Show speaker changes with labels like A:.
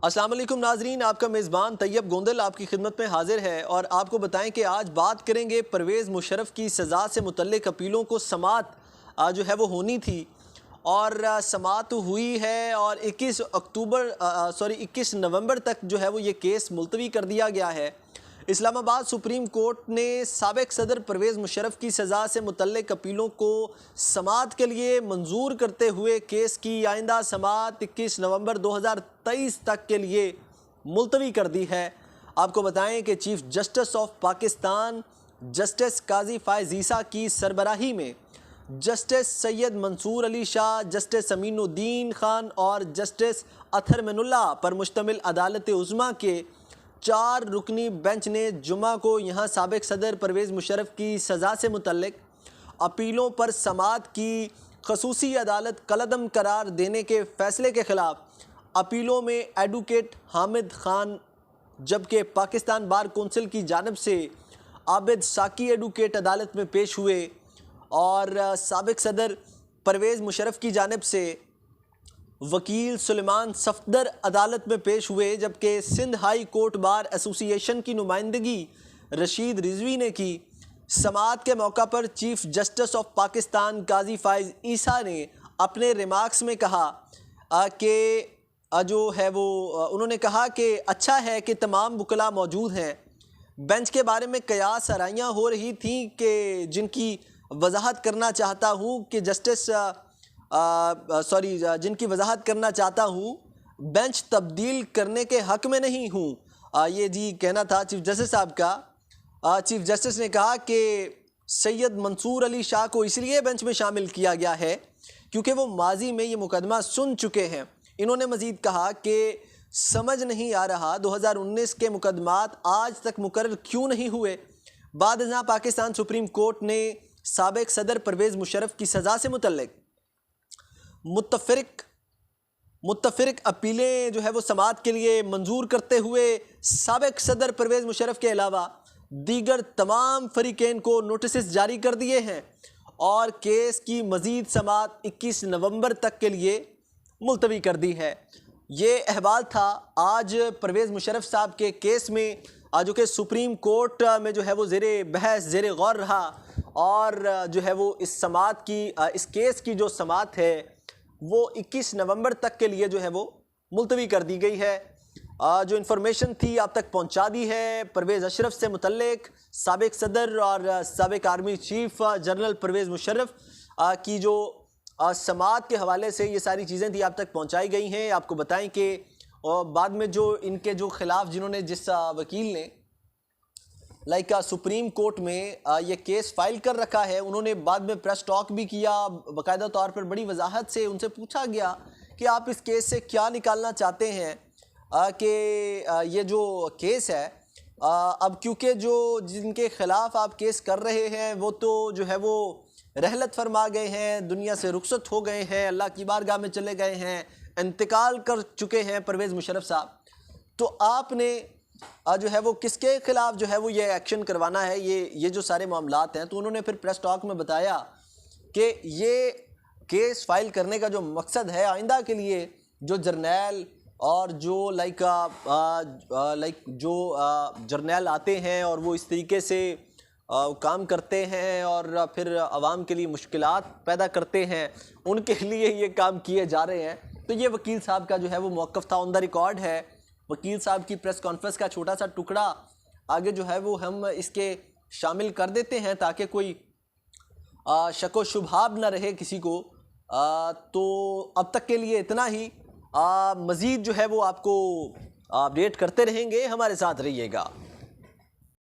A: अस्सलाम वालेकुम नाजरीन, आपका मेज़बान तैयब गोंदल आपकी खिदमत में हाजिर है और आपको बताएं कि आज बात करेंगे परवेज़ मुशर्रफ की सज़ा से मुतल्लिक़ अपीलों को समात जो है वो होनी थी और समात हुई है और 21 नवंबर तक जो है वो ये केस मुलतवी कर दिया गया है। इस्लामाबाद सुप्रीम कोर्ट ने साबिक़ सदर परवेज़ मुशर्रफ की सज़ा से मुतल्लिक़ अपीलों को समात के लिए मंजूर करते हुए केस की आइंदा समात 21 नवंबर 2023 तक के लिए मुलतवी कर दी है। आपको बताएं कि chief justice of Pakistan justice Qazi Faez Isa की सरबराही में जस्टिस सैयद मंसूर अली शाह, जस्टिस अमीनुद्दीन खान और जस्टिस अथर मिनुल्लाह पर मुश्तमिल अदालत उज़्मा के 4 रुकनी बेंच ने जुमा को यहाँ साबिक़ सदर परवेज़ मुशर्रफ की सज़ा से मुतल्लिक़ अपीलों पर समात की ख़ुसूसी अदालत कलअदम करार देने के फ़ैसले के ख़िलाफ़ अपीलों में एडवोकेट हामिद खान, जबकि पाकिस्तान बार कौंसिल की जानिब से आबिद साकी एडवोकेट अदालत में पेश हुए और साबिक़ सदर परवेज़ मुशर्रफ की जानिब से वकील सुलेमान सफदर अदालत में पेश हुए, जबकि Sindh high court bar association की नुमाइंदगी रशीद रिजवी ने की। समात के मौका पर चीफ जस्टिस ऑफ पाकिस्तान काजी फ़ाइज़ ईसा ने अपने रिमार्क्स में कहा कि जो है वो उन्होंने कहा कि अच्छा है कि तमाम वकला मौजूद हैं। बेंच के बारे में कयास आराइयाँ हो रही थी कि जिनकी वजाहत करना चाहता हूँ कि जिनकी वजाहत करना चाहता हूँ, बेंच तब्दील करने के हक़ में नहीं हूँ। ये जी कहना था चीफ जस्टिस साहब का। चीफ जस्टिस ने कहा कि सैयद मंसूर अली शाह को इसलिए बेंच में शामिल किया गया है क्योंकि वो माजी में ये मुकदमा सुन चुके हैं। इन्होंने मज़ीद कहा कि समझ नहीं आ रहा 2019 के मुकदमात आज तक मुकर्रर क्यों नहीं हुए। बाद अज़ां पाकिस्तान सुप्रीम कोर्ट ने साबिक़ सदर परवेज़ मुशर्रफ की सज़ा से मुतल्लिक़ मुत्तफ़िरक अपीलें जो है वो समात के लिए मंजूर करते हुए साबिक़ सदर परवेज़ मुशर्रफ के अलावा दीगर तमाम फ़रीक़ैन को नोटिस जारी कर दिए हैं और केस की मज़ीद समात 21 नवंबर तक के लिए मुलतवी कर दी है। ये अहवाल था आज परवेज़ मुशर्रफ साहब के केस में, जो कि सुप्रीम कोर्ट में जो है वो ज़ेरे बहस ज़ेरे गौर रहा और जो है वो इस केस की जो समात है वो 21 नवंबर तक के लिए जो है वो मुलतवी कर दी गई है। जो इन्फॉर्मेशन थी आप तक पहुंचा दी है परवेज़ अशरफ से मुतल्लिक़ साबिक़ सदर और साबिक़ army chief general Pervez Musharraf की जो समात के हवाले से ये सारी चीज़ें थी आप तक पहुंचाई गई हैं। आपको बताएं कि बाद में जो इनके जो ख़िलाफ़ जिन्होंने जिस वकील ने सुप्रीम कोर्ट में ये केस फाइल कर रखा है, उन्होंने बाद में प्रेस टॉक भी किया। बाकायदा तौर पर बड़ी वजाहत से उनसे पूछा गया कि आप इस केस से क्या निकालना चाहते हैं कि ये जो केस है अब क्योंकि जो जिनके ख़िलाफ़ आप केस कर रहे हैं वो तो जो है वो रहलत फरमा गए हैं, दुनिया से रुखसत हो गए हैं, अल्लाह की बारगाह में चले गए हैं, इंतकाल कर चुके हैं परवेज़ मुशर्रफ साहब, तो आपने जो है वो किसके ख़िलाफ़ जो है वो ये एक्शन करवाना है, ये जो सारे मामलात हैं। तो उन्होंने फिर प्रेस टॉक में बताया कि ये केस फाइल करने का जो मकसद है, आइंदा के लिए जो जर्नैल और जो जर्नैल आते हैं और वो इस तरीके से काम करते हैं और फिर आवाम के लिए मुश्किलात पैदा करते हैं, उनके लिए ये काम किए जा रहे हैं। तो ये वकील साहब का जो है वो मौक़िफ़ था, ऑन द रिकॉर्ड है। वकील साहब की प्रेस कॉन्फ्रेंस का छोटा सा टुकड़ा आगे जो है वो हम इसके शामिल कर देते हैं ताकि कोई शक व शुभाब न रहे किसी को। तो अब तक के लिए इतना ही। मज़ीद जो है वो आपको अपडेट करते रहेंगे, हमारे साथ रहिएगा।